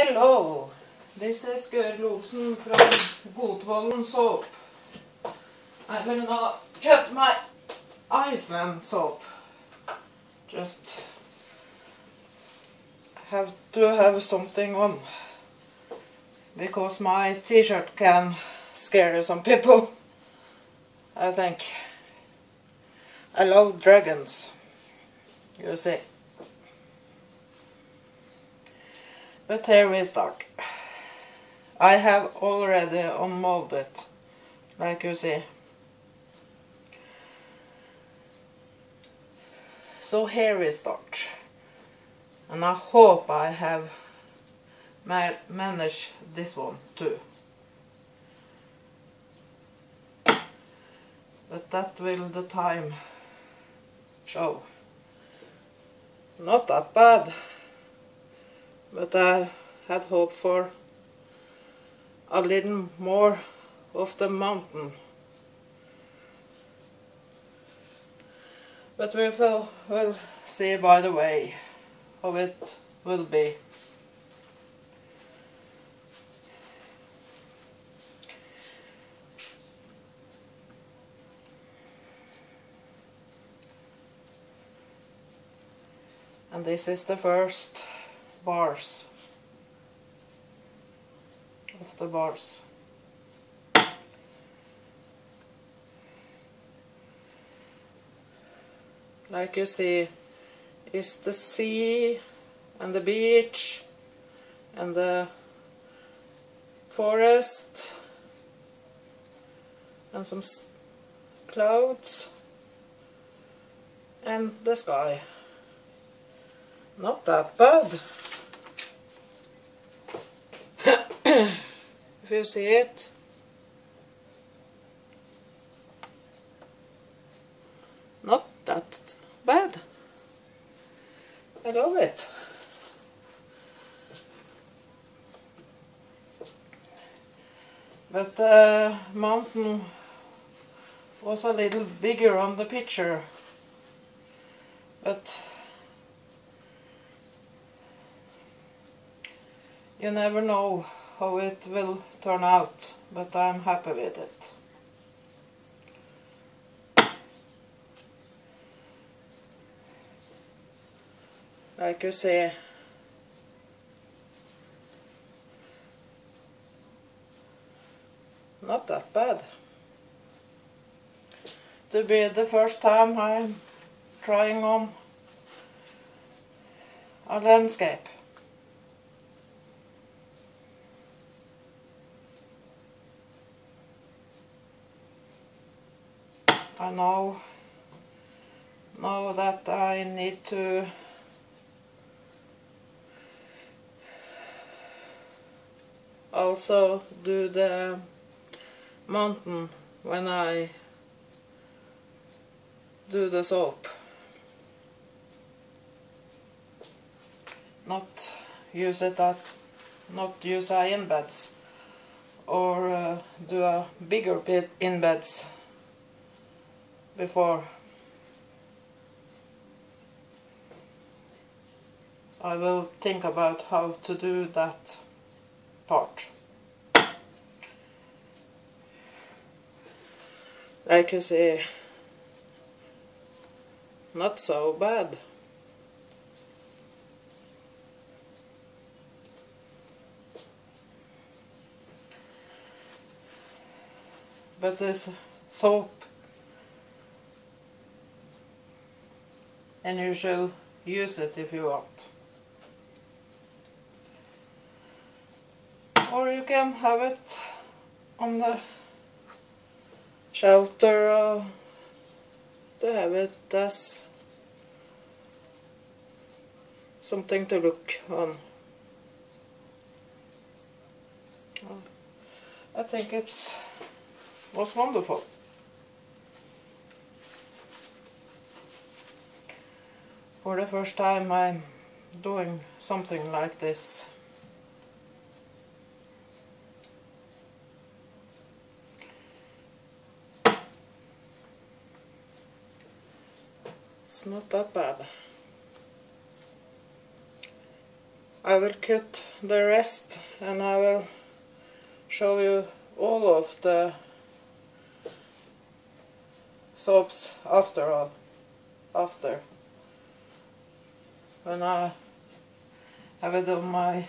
Hello, this is Gøril Olsen from Godvollen soap. I will now cut my Iceland soap. Just have to have something on, because my t-shirt can scare some people, I think. I love dragons, you see. But here we start. I have already unmolded, like you see. So here we start. And I hope I have managed this one too. But that will the time show. Not that bad. But I had hoped for a little more of the mountain. But we will see by the way how it will be. And this is the first bars of the bars. Like you see, is the sea and the beach and the forest and some clouds and the sky. Not that bad. If you see it. Not that bad. I love it. But the mountain was a little bigger on the picture. But you never know how it will turn out, but I'm happy with it. Like you see, not that bad. To be the first time I'm trying on a landscape. I know that I need to also do the mountain when I do the soap. Not use embeds, or do a bigger bit embeds before. I will think about how to do that part. Like you see, not so bad. But this soap, and you shall use it if you want. Or you can have it on the shelter to have it as something to look on. I think it was wonderful. For the first time I'm doing something like this. It's not that bad. I will cut the rest and I will show you all of the soaps after when I have done my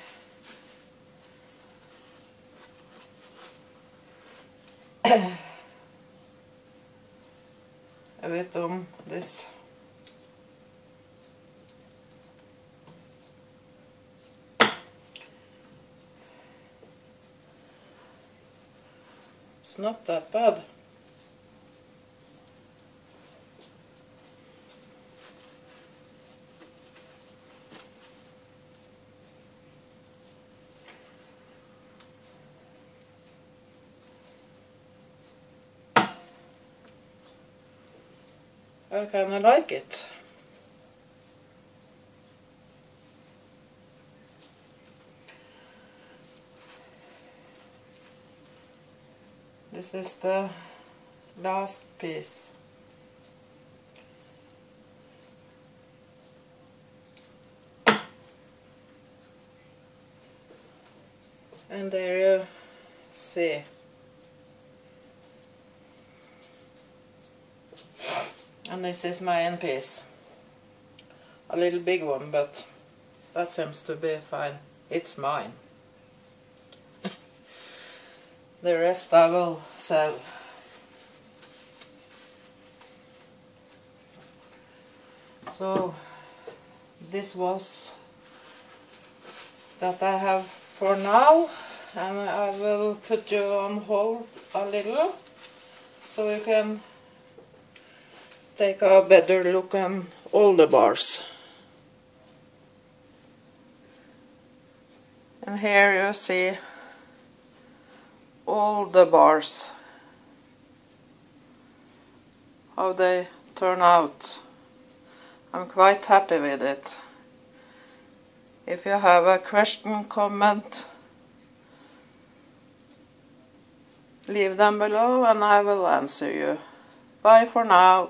a bit on this. It's not that bad. I kinda like it. This is the last piece. And there you see. And this is my end piece. A little big one, but that seems to be fine. It's mine. The rest I will sell. So this was that I have for now, and I will put you on hold a little so you can take a better look on all the bars. And here you see all the bars, how they turn out. I'm quite happy with it. If you have a question, comment, leave them below and I will answer you. Bye for now.